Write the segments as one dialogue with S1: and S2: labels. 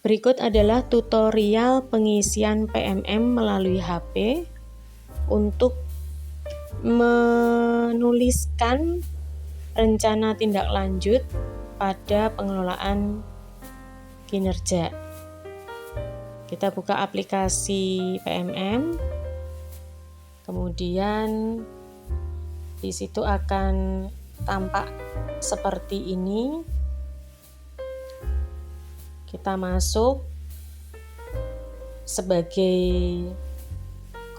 S1: Berikut adalah tutorial pengisian PMM melalui HP untuk menuliskan rencana tindak lanjut pada pengelolaan kinerja. Kita buka aplikasi PMM, kemudian di situ akan tampak seperti ini. Kita masuk sebagai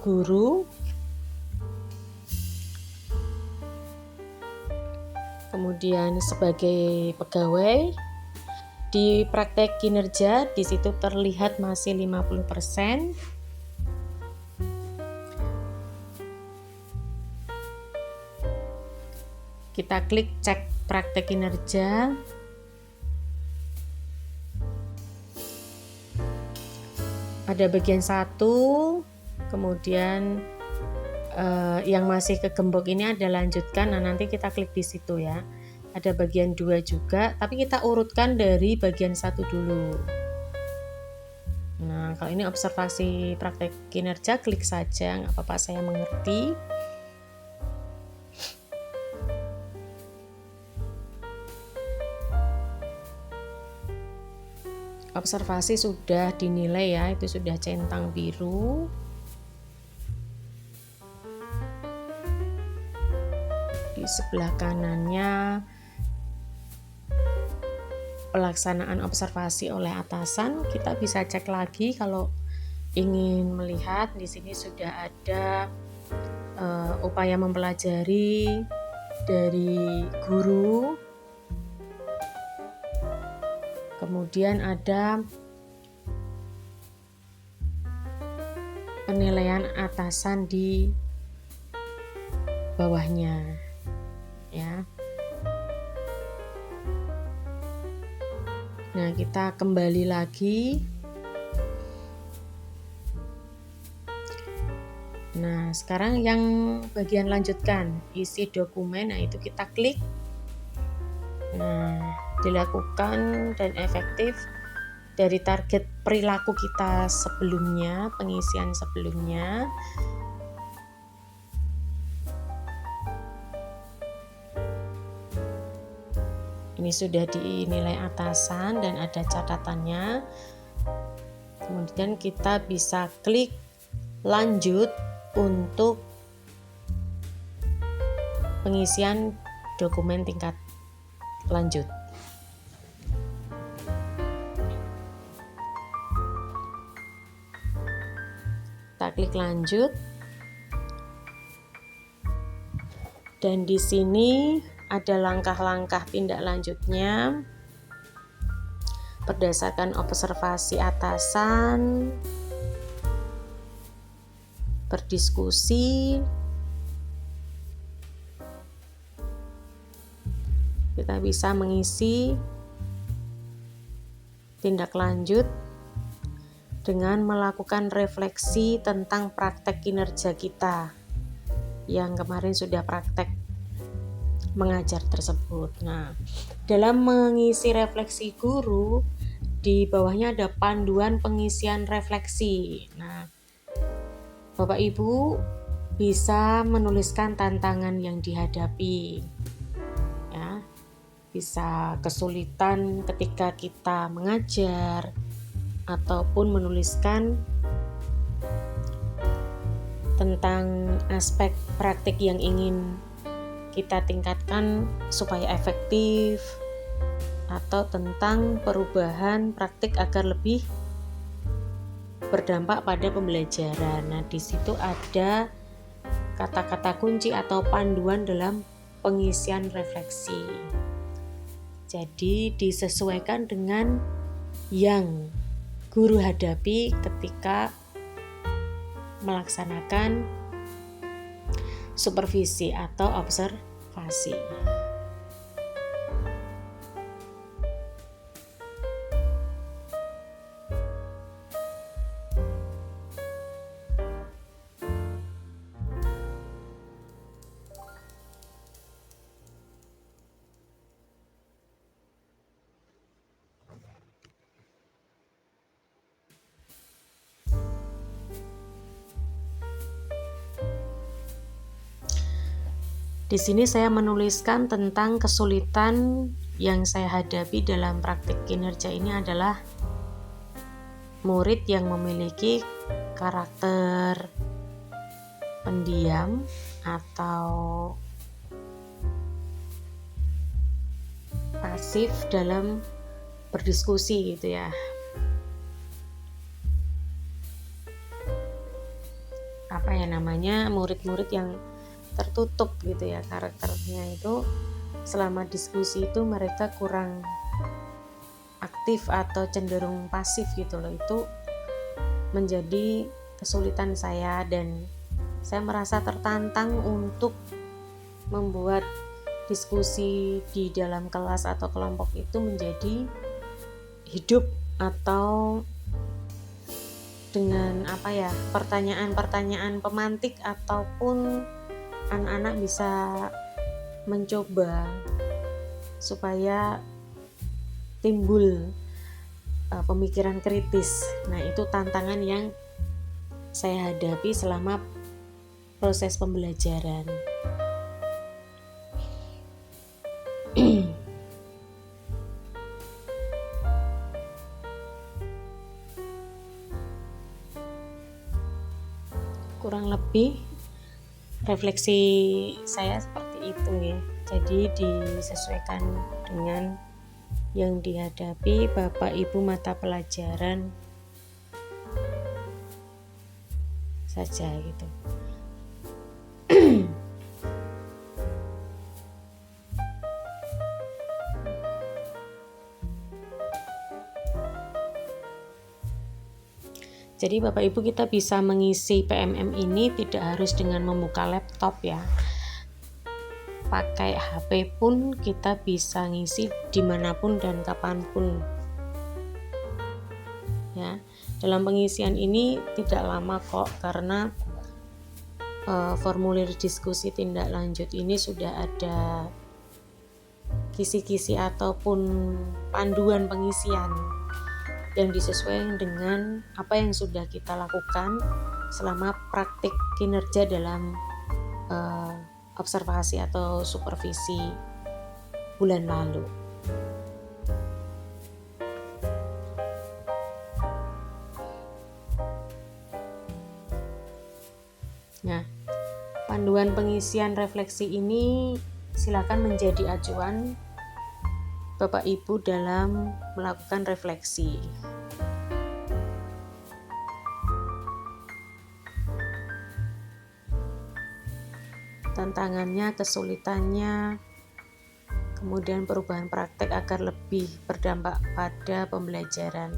S1: guru, kemudian sebagai pegawai. Di praktek kinerja di situ terlihat masih 50%. Kita klik cek praktek kinerja. Ada bagian 1, kemudian yang masih kegembok ini ada lanjutkan. Nah, nanti kita klik di situ ya. Ada bagian 2 juga, tapi kita urutkan dari bagian 1 dulu. Nah, kalau ini observasi praktek kinerja, klik saja, nggak apa-apa, saya mengerti. Observasi sudah dinilai ya, itu sudah centang biru. Di sebelah kanannya pelaksanaan observasi oleh atasan. Kita bisa cek lagi kalau ingin melihat. Di sini sudah ada upaya mempelajari dari guru. Kemudian ada penilaian atasan di bawahnya ya. Nah, kita kembali lagi. Nah, sekarang yang bagian lanjutkan, isi dokumen. Nah, itu kita klik. Nah, dilakukan dan efektif dari target perilaku kita sebelumnya, pengisian sebelumnya. Ini sudah dinilai atasan dan ada catatannya. Kemudian kita bisa klik lanjut untuk pengisian dokumen tingkat lanjut. Kita klik lanjut. Dan di sini ada langkah-langkah tindak lanjutnya berdasarkan observasi atasan, berdiskusi. Kita bisa mengisi tindak lanjut dengan melakukan refleksi tentang praktek kinerja kita yang kemarin sudah praktek mengajar tersebut. Nah, dalam mengisi refleksi guru, di bawahnya ada panduan pengisian refleksi. Nah, Bapak Ibu bisa menuliskan tantangan yang dihadapi. Ya, bisa kesulitan ketika kita mengajar, ataupun menuliskan tentang aspek praktik yang ingin kita tingkatkan supaya efektif, atau tentang perubahan praktik agar lebih berdampak pada pembelajaran. Nah, di situ ada kata-kata kunci atau panduan dalam pengisian refleksi. Jadi disesuaikan dengan yang guru hadapi ketika melaksanakan supervisi atau observasi. Di sini saya menuliskan tentang kesulitan yang saya hadapi dalam praktik kinerja ini adalah murid yang memiliki karakter pendiam atau pasif dalam berdiskusi gitu ya. Apa ya namanya, murid-murid yang tertutup gitu ya karakternya, itu selama diskusi itu mereka kurang aktif atau cenderung pasif gitu loh. Itu menjadi kesulitan saya dan saya merasa tertantang untuk membuat diskusi di dalam kelas atau kelompok itu menjadi hidup atau dengan pertanyaan-pertanyaan pemantik, ataupun anak-anak bisa mencoba supaya timbul pemikiran kritis. Nah, itu tantangan yang saya hadapi selama proses pembelajaran. Kurang lebih refleksi saya seperti itu ya. Jadi disesuaikan dengan yang dihadapi Bapak Ibu mata pelajaran saja gitu. Jadi Bapak Ibu, kita bisa mengisi PMM ini tidak harus dengan membuka laptop ya. Pakai HP pun kita bisa ngisi dimanapun dan kapanpun. Ya, dalam pengisian ini tidak lama kok, karena formulir diskusi tindak lanjut ini sudah ada kisi-kisi ataupun panduan pengisian yang disesuaikan dengan apa yang sudah kita lakukan selama praktik kinerja dalam observasi atau supervisi bulan lalu. Nah, panduan pengisian refleksi ini silakan menjadi acuan Bapak Ibu dalam melakukan refleksi. Tantangannya, kesulitannya, kemudian perubahan praktek agar lebih berdampak pada pembelajaran.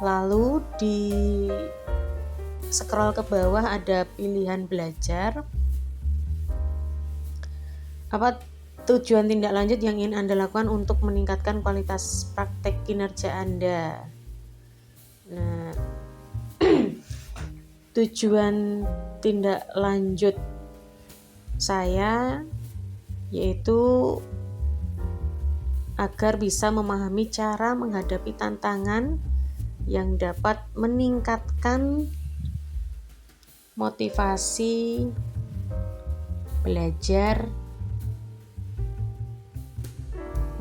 S1: Lalu di scroll ke bawah ada pilihan belajar. Apa tujuan tindak lanjut yang ingin Anda lakukan untuk meningkatkan kualitas praktek kinerja Anda? Nah, tujuan tindak lanjut saya yaitu agar bisa memahami cara menghadapi tantangan yang dapat meningkatkan motivasi belajar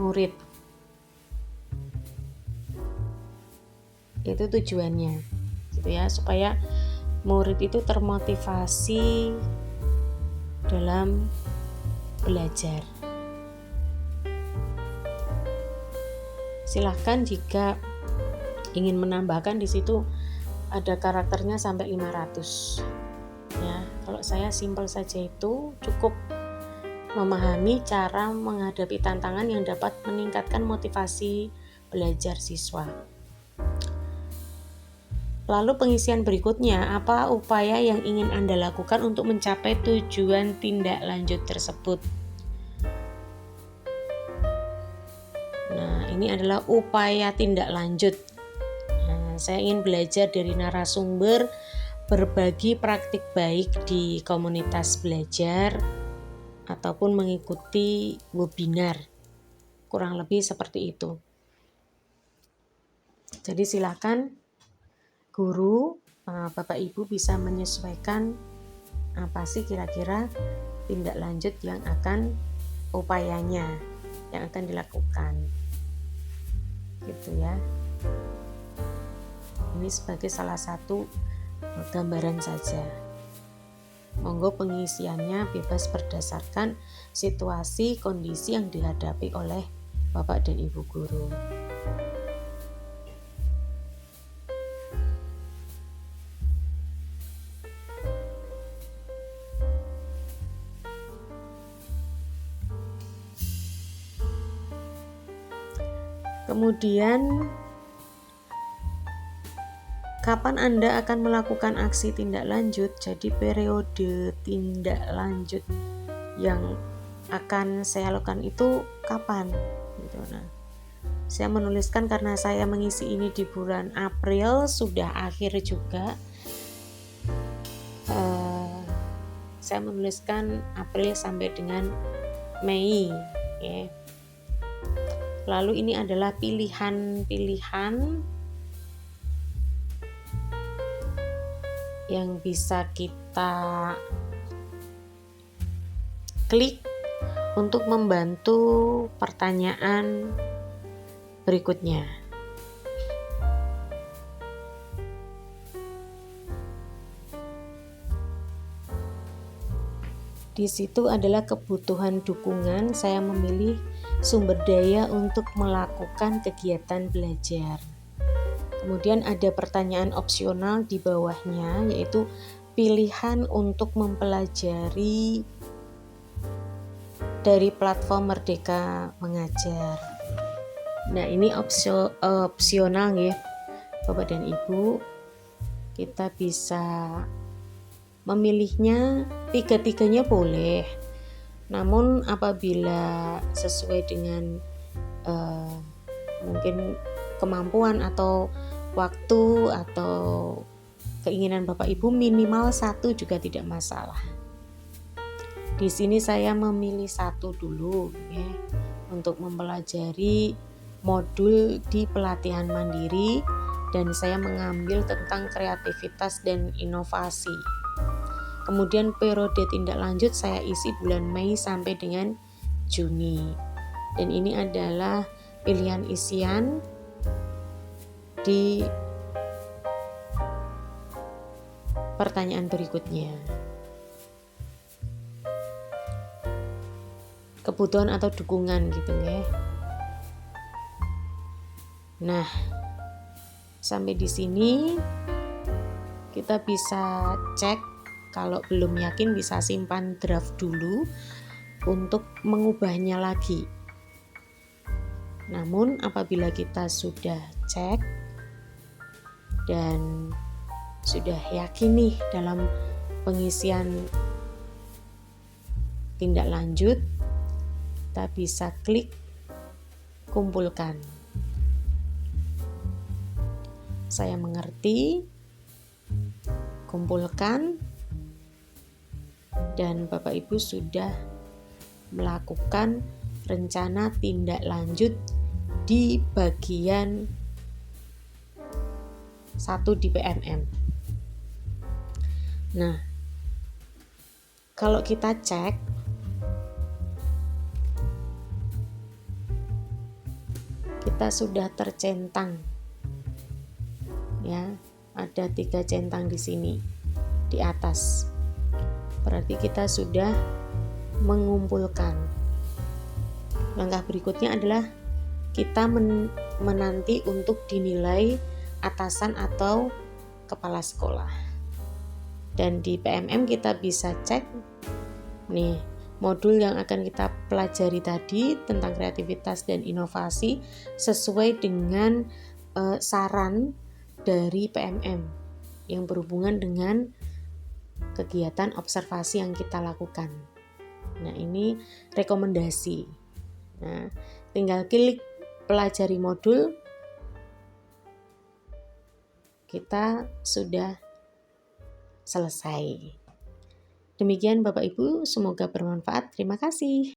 S1: murid. Itu tujuannya gitu ya, supaya murid itu termotivasi dalam belajar. Silahkan jika ingin menambahkan, di situ ada karakternya sampai 500 ya. Kalau saya simpel saja, itu cukup memahami cara menghadapi tantangan yang dapat meningkatkan motivasi belajar siswa. Lalu pengisian berikutnya, apa upaya yang ingin Anda lakukan untuk mencapai tujuan tindak lanjut tersebut? Nah, ini adalah upaya tindak lanjut. Nah, saya ingin belajar dari narasumber, berbagi praktik baik di komunitas belajar, ataupun mengikuti webinar. Kurang lebih seperti itu. Jadi silakan guru, Bapak Ibu bisa menyesuaikan apa sih kira-kira tindak lanjut yang akan upayanya yang akan dilakukan gitu ya. Ini sebagai salah satu gambaran saja. Monggo pengisiannya bebas berdasarkan situasi kondisi yang dihadapi oleh Bapak dan Ibu guru. Kemudian, kapan Anda akan melakukan aksi tindak lanjut? Jadi periode tindak lanjut yang akan saya lakukan itu kapan? Gitu. Nah, saya menuliskan karena saya mengisi ini di bulan April, sudah akhir juga. Saya menuliskan April sampai dengan Mei. Ya. Lalu ini adalah pilihan-pilihan yang bisa kita klik untuk membantu pertanyaan berikutnya. Di situ adalah kebutuhan dukungan. Saya memilih sumber daya untuk melakukan kegiatan belajar. Kemudian ada pertanyaan opsional di bawahnya, yaitu pilihan untuk mempelajari dari platform Merdeka Mengajar. Nah, ini opsional ya, Bapak dan Ibu. Kita bisa memilihnya, tiga-tiganya boleh. Namun apabila sesuai dengan mungkin kemampuan atau waktu atau keinginan Bapak Ibu, minimal satu juga tidak masalah. Di sini saya memilih satu dulu ya, untuk mempelajari modul di pelatihan mandiri, dan saya mengambil tentang kreativitas dan inovasi. Kemudian periode tindak lanjut saya isi bulan Mei sampai dengan Juni. Dan ini adalah pilihan isian di pertanyaan berikutnya. Kebutuhan atau dukungan gitu ya. Nah, sampai di sini kita bisa cek. Kalau belum yakin bisa simpan draft dulu untuk mengubahnya lagi. Namun apabila kita sudah cek dan sudah yakin nih dalam pengisian tindak lanjut, kita bisa klik kumpulkan. Saya mengerti, kumpulkan, dan Bapak Ibu sudah melakukan rencana tindak lanjut di bagian 1 di PMM. Nah, kalau kita cek, kita sudah tercentang ya, ada 3 centang di sini di atas. Berarti kita sudah mengumpulkan. Langkah berikutnya adalah kita menanti untuk dinilai atasan atau kepala sekolah. Dan di PMM kita bisa cek nih, modul yang akan kita pelajari tadi tentang kreativitas dan inovasi sesuai dengan saran dari PMM yang berhubungan dengan kegiatan observasi yang kita lakukan. Nah, ini rekomendasi. Nah, tinggal klik pelajari modul, kita sudah selesai. Demikian Bapak Ibu, semoga bermanfaat. Terima kasih.